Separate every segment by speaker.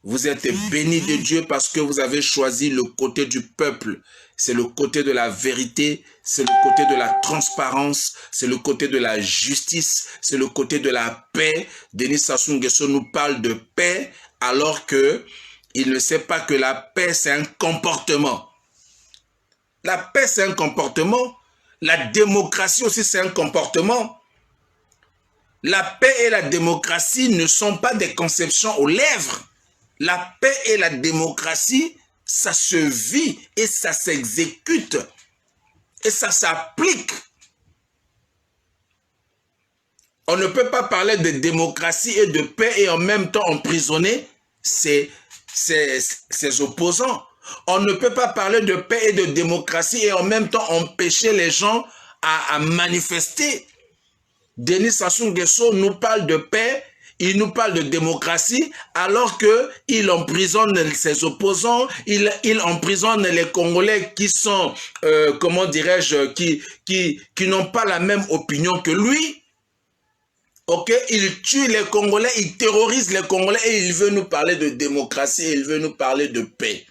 Speaker 1: Vous êtes bénis de Dieu parce que vous avez choisi le côté du peuple. C'est le côté de la vérité, c'est le côté de la transparence, c'est le côté de la justice, c'est le côté de la paix. Denis Sassou Nguesso nous parle de paix alors que il ne sait pas que la paix c'est un comportement. La paix c'est un comportement. La démocratie aussi c'est un comportement. La paix et la démocratie ne sont pas des conceptions aux lèvres. La paix et la démocratie, ça se vit et ça s'exécute et ça s'applique. On ne peut pas parler de démocratie et de paix et en même temps emprisonner ses opposants. On ne peut pas parler de paix et de démocratie et en même temps empêcher les gens à manifester. Denis Sassou Nguesso nous parle de paix, il nous parle de démocratie, alors qu'il emprisonne ses opposants, il emprisonne les Congolais qui sont, comment dirais-je, qui n'ont pas la même opinion que lui. Ok, il tue les Congolais, il terrorise les Congolais et il veut nous parler de démocratie, il veut nous parler de paix.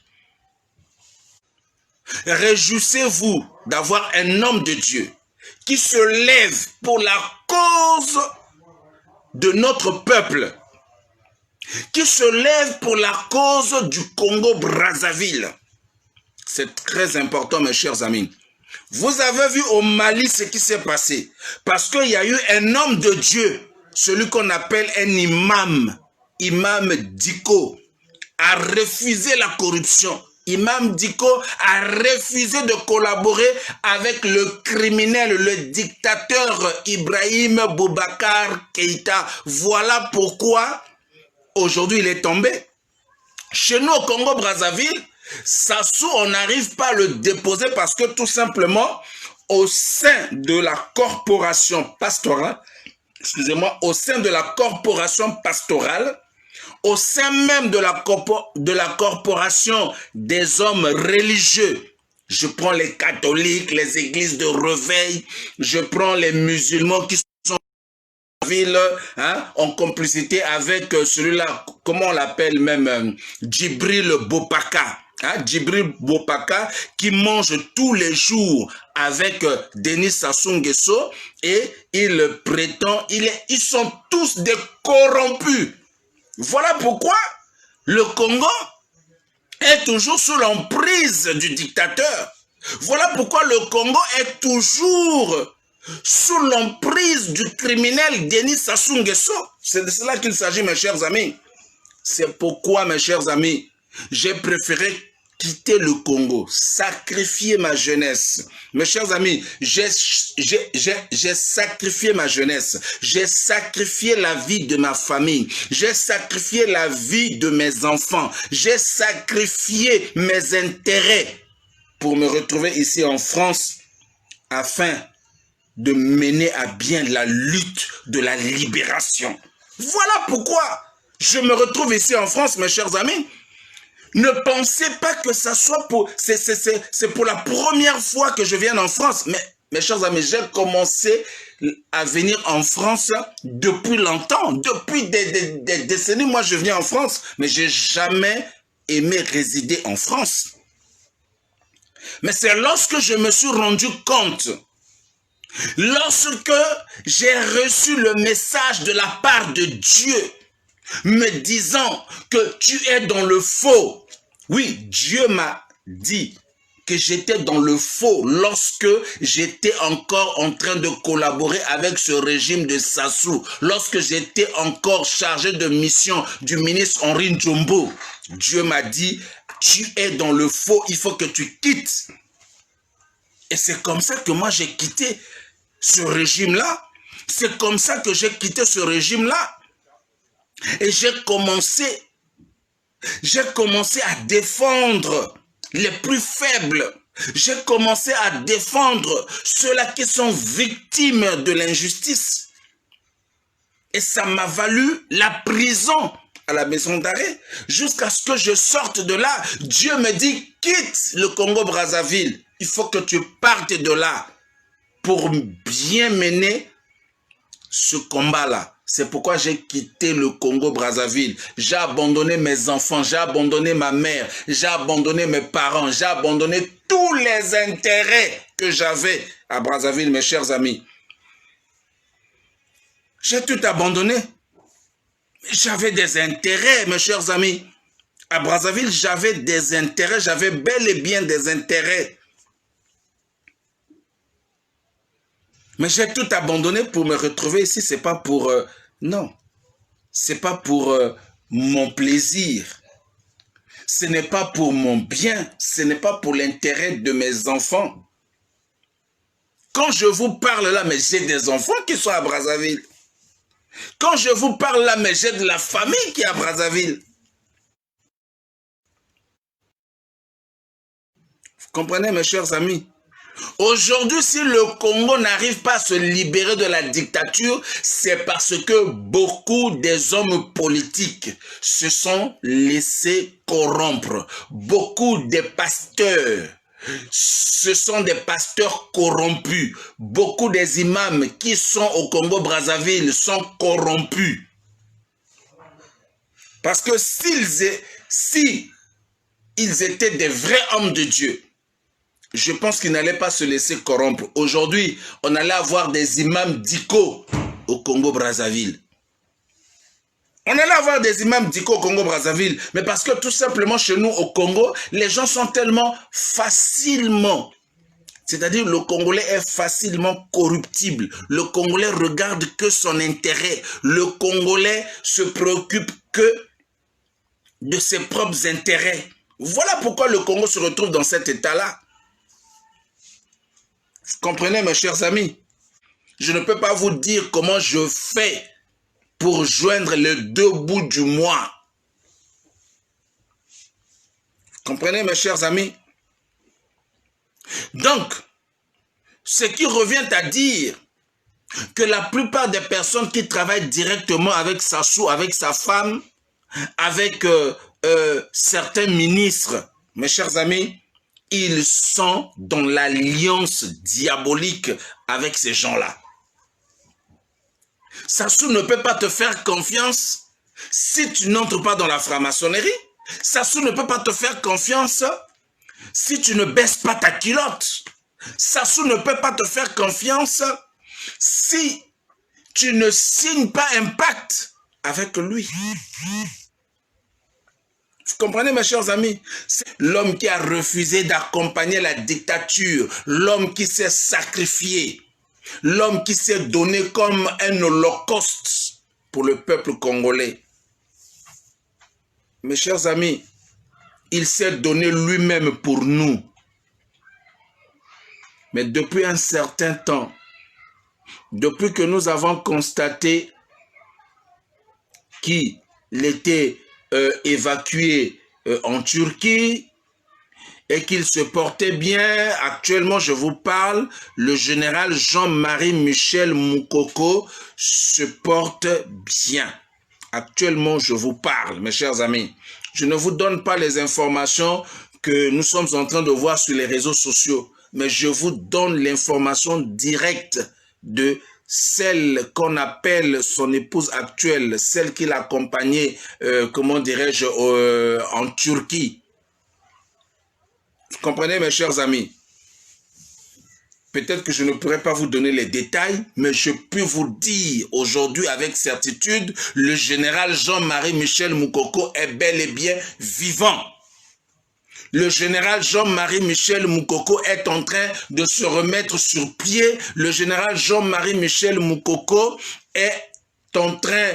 Speaker 1: Réjouissez-vous d'avoir un homme de Dieu qui se lève pour la cause de notre peuple, qui se lève pour la cause du Congo-Brazzaville. C'est très important, mes chers amis. Vous avez vu au Mali ce qui s'est passé, parce qu'il y a eu un homme de Dieu, celui qu'on appelle un imam, Imam Dicko, a refusé la corruption. Imam Dicko a refusé de collaborer avec le criminel, le dictateur Ibrahim Boubacar Keïta. Voilà pourquoi aujourd'hui il est tombé. Chez nous au Congo-Brazzaville, Sassou, on n'arrive pas à le déposer parce que tout simplement, au sein de la corporation pastorale, excusez-moi, au sein de la corporation pastorale, au sein même de la corporation des hommes religieux, je prends les catholiques, les églises de réveil, je prends les musulmans qui sont en ville, hein, en complicité avec celui-là, comment on l'appelle même, Djibril Bopaka. Hein, Djibril Bopaka qui mange tous les jours avec Denis Sassou Nguesso et il prétend, ils sont tous des corrompus. Voilà pourquoi le Congo est toujours sous l'emprise du dictateur. Voilà pourquoi le Congo est toujours sous l'emprise du criminel Denis Sassou Nguesso. C'est de cela qu'il s'agit, mes chers amis. C'est pourquoi, mes chers amis, j'ai préféré quitter le Congo, sacrifier ma jeunesse. Mes chers amis, j'ai sacrifié ma jeunesse, j'ai sacrifié la vie de ma famille, j'ai sacrifié la vie de mes enfants, j'ai sacrifié mes intérêts pour me retrouver ici en France afin de mener à bien la lutte de la libération. Voilà pourquoi je me retrouve ici en France, mes chers amis. Ne pensez pas que ça soit pour... C'est pour la première fois que je viens en France. Mais, mes chers amis, j'ai commencé à venir en France depuis longtemps. Depuis des décennies, moi, je viens en France. Mais je n'ai jamais aimé résider en France. Mais c'est lorsque je me suis rendu compte, lorsque j'ai reçu le message de la part de Dieu, me disant que tu es dans le faux. Oui, Dieu m'a dit que j'étais dans le faux lorsque j'étais encore en train de collaborer avec ce régime de Sassou, lorsque j'étais encore chargé de mission du ministre Henri Ndjombo. Dieu m'a dit, tu es dans le faux, il faut que tu quittes. Et c'est comme ça que moi j'ai quitté ce régime-là. C'est comme ça que j'ai quitté ce régime-là. Et j'ai commencé à défendre les plus faibles. J'ai commencé à défendre ceux-là qui sont victimes de l'injustice. Et ça m'a valu la prison à la maison d'arrêt. Jusqu'à ce que je sorte de là, Dieu me dit, quitte le Congo-Brazzaville. Il faut que tu partes de là pour bien mener ce combat-là. C'est pourquoi j'ai quitté le Congo-Brazzaville. J'ai abandonné mes enfants, j'ai abandonné ma mère, j'ai abandonné mes parents, j'ai abandonné tous les intérêts que j'avais à Brazzaville, mes chers amis. J'ai tout abandonné. J'avais des intérêts, mes chers amis. À Brazzaville, j'avais des intérêts, j'avais bel et bien des intérêts. Mais j'ai tout abandonné pour me retrouver ici. C'est pas pour... non. C'est pas pour mon plaisir. Ce n'est pas pour mon bien. Ce n'est pas pour l'intérêt de mes enfants. Quand je vous parle là, mais j'ai des enfants qui sont à Brazzaville. Quand je vous parle là, mais j'ai de la famille qui est à Brazzaville. Vous comprenez, mes chers amis? Aujourd'hui, si le Congo n'arrive pas à se libérer de la dictature, c'est parce que beaucoup des hommes politiques se sont laissés corrompre. Beaucoup des pasteurs, ce sont des pasteurs corrompus. Beaucoup des imams qui sont au Congo-Brazzaville sont corrompus. Parce que si ils étaient des vrais hommes de Dieu, je pense qu'ils n'allaient pas se laisser corrompre. Aujourd'hui, on allait avoir des imams d'ICO au Congo-Brazzaville. On allait avoir des imams d'ICO au Congo-Brazzaville. Mais parce que tout simplement, chez nous, au Congo, les gens sont tellement facilement... C'est-à-dire, le Congolais est facilement corruptible. Le Congolais regarde que son intérêt. Le Congolais se préoccupe que de ses propres intérêts. Voilà pourquoi le Congo se retrouve dans cet état-là. Vous comprenez, mes chers amis? Je ne peux pas vous dire comment je fais pour joindre les deux bouts du mois. Vous comprenez, mes chers amis? Donc, ce qui revient à dire que la plupart des personnes qui travaillent directement avec Sassou, avec sa femme, avec certains ministres, mes chers amis, ils sont dans l'alliance diabolique avec ces gens-là. Sassou ne peut pas te faire confiance si tu n'entres pas dans la franc-maçonnerie. Sassou ne peut pas te faire confiance si tu ne baisses pas ta culotte. Sassou ne peut pas te faire confiance si tu ne signes pas un pacte avec lui. Vous comprenez, mes chers amis? C'est l'homme qui a refusé d'accompagner la dictature, l'homme qui s'est sacrifié, l'homme qui s'est donné comme un holocauste pour le peuple congolais. Mes chers amis, il s'est donné lui-même pour nous. Mais depuis un certain temps, depuis que nous avons constaté qu'il était évacué en Turquie et qu'il se portait bien, actuellement je vous parle, le général Jean-Marie Michel Moukoko se porte bien. Actuellement je vous parle, mes chers amis. Je ne vous donne pas les informations que nous sommes en train de voir sur les réseaux sociaux, mais je vous donne l'information directe de celle qu'on appelle son épouse actuelle, celle qui l'accompagnait, comment dirais-je, en Turquie. Vous comprenez, mes chers amis? Peut-être que je ne pourrais pas vous donner les détails, mais je peux vous dire aujourd'hui avec certitude, le général Jean-Marie Michel Moukoko est bel et bien vivant. Le général Jean-Marie Michel Moukoko est en train de se remettre sur pied. Le général Jean-Marie Michel Moukoko est en train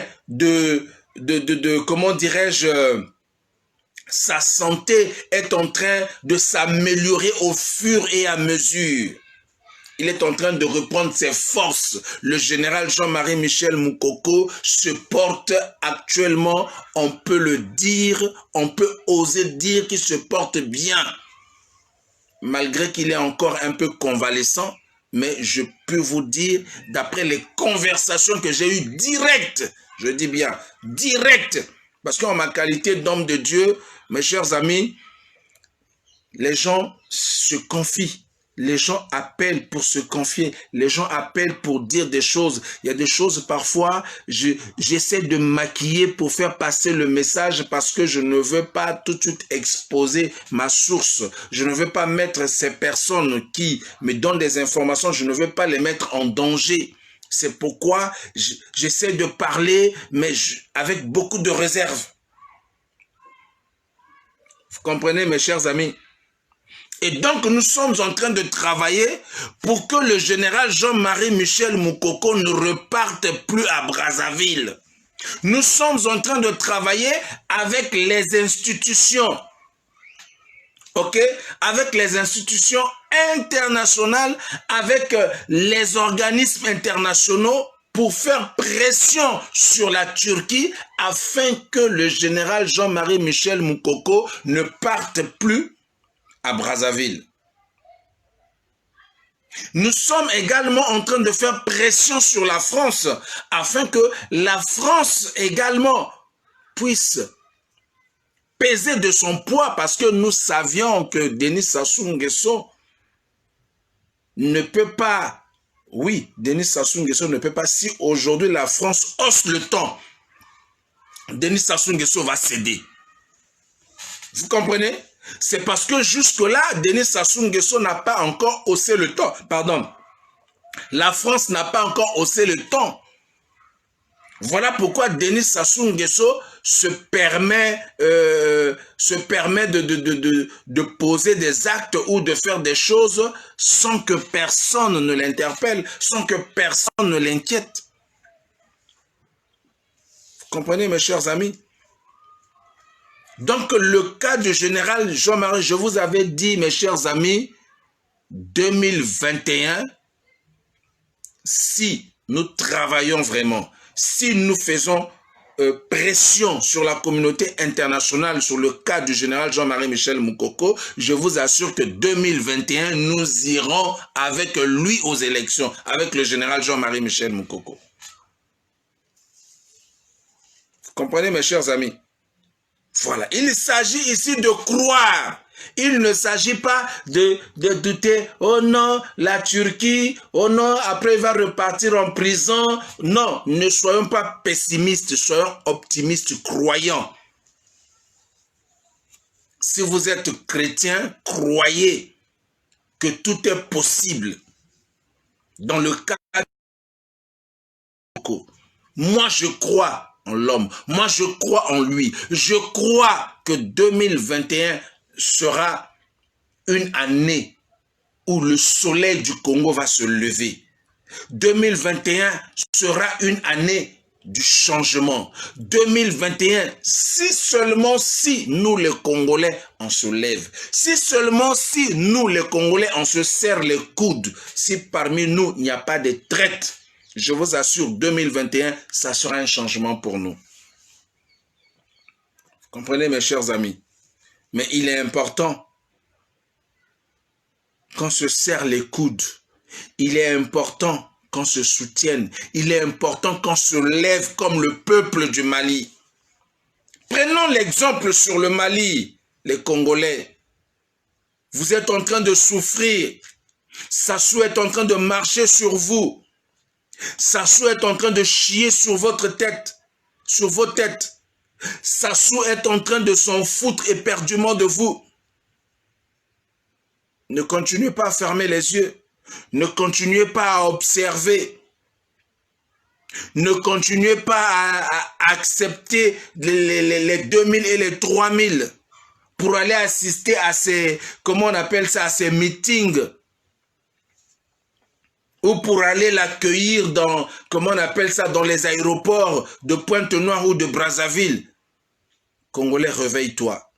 Speaker 1: comment dirais-je, sa santé est en train de s'améliorer au fur et à mesure. Il est en train de reprendre ses forces. Le général Jean-Marie Michel Moukoko se porte actuellement, on peut le dire, on peut oser dire qu'il se porte bien. Malgré qu'il est encore un peu convalescent, mais je peux vous dire, d'après les conversations que j'ai eues directes, je dis bien directes, parce qu'en ma qualité d'homme de Dieu, mes chers amis, les gens se confient. Les gens appellent pour se confier. Les gens appellent pour dire des choses. Il y a des choses parfois, j'essaie de maquiller pour faire passer le message parce que je ne veux pas tout de suite exposer ma source. Je ne veux pas mettre ces personnes qui me donnent des informations, je ne veux pas les mettre en danger. C'est pourquoi j'essaie de parler, mais avec beaucoup de réserve. Vous comprenez, mes chers amis? Et donc, nous sommes en train de travailler pour que le général Jean-Marie Michel Moukoko ne reparte plus à Brazzaville. Nous sommes en train de travailler avec les institutions, ok? Avec les institutions internationales, avec les organismes internationaux pour faire pression sur la Turquie afin que le général Jean-Marie Michel Moukoko ne parte plus à Brazzaville. Nous sommes également en train de faire pression sur la France afin que la France également puisse peser de son poids parce que nous savions que Denis Sassou Nguesso ne peut pas, oui, Denis Sassou Nguesso ne peut pas, si aujourd'hui la France hausse le ton, Denis Sassou Nguesso va céder. Vous comprenez? C'est parce que jusque-là, Denis Sassou Nguesso n'a pas encore haussé le ton. Pardon. La France n'a pas encore haussé le ton. Voilà pourquoi Denis Sassou Nguesso se permet de poser des actes ou de faire des choses sans que personne ne l'interpelle, sans que personne ne l'inquiète. Vous comprenez, mes chers amis? Donc, le cas du général Jean-Marie, je vous avais dit, mes chers amis, 2021, si nous travaillons vraiment, si nous faisons pression sur la communauté internationale sur le cas du général Jean-Marie Michel Moukoko, je vous assure que 2021, nous irons avec lui aux élections, avec le général Jean-Marie Michel Moukoko. Vous comprenez, mes chers amis? Voilà, il s'agit ici de croire. Il ne s'agit pas de douter, oh non, la Turquie, oh non, après il va repartir en prison. Non, ne soyons pas pessimistes, soyons optimistes, croyants. Si vous êtes chrétien, croyez que tout est possible. Dans le cas de moi je crois en l'homme. Moi, je crois en lui. Je crois que 2021 sera une année où le soleil du Congo va se lever. 2021 sera une année du changement. 2021, si seulement si nous les Congolais, on se lève. Si seulement si nous les Congolais, on se serre les coudes. Si parmi nous, il n'y a pas de traite. Je vous assure, 2021, ça sera un changement pour nous. Vous comprenez, mes chers amis? Mais il est important qu'on se serre les coudes. Il est important qu'on se soutienne. Il est important qu'on se lève comme le peuple du Mali. Prenons l'exemple sur le Mali, les Congolais. Vous êtes en train de souffrir. Sassou est en train de marcher sur vous. Sassou est en train de chier sur votre tête, sur vos têtes. Sassou est en train de s'en foutre éperdument de vous. Ne continuez pas à fermer les yeux. Ne continuez pas à observer. Ne continuez pas à accepter les 2000 et les 3000 pour aller assister à ces, comment on appelle ça, à ces meetings. Ou pour aller l'accueillir dans, comment on appelle ça, dans les aéroports de Pointe-Noire ou de Brazzaville. Congolais, réveille-toi.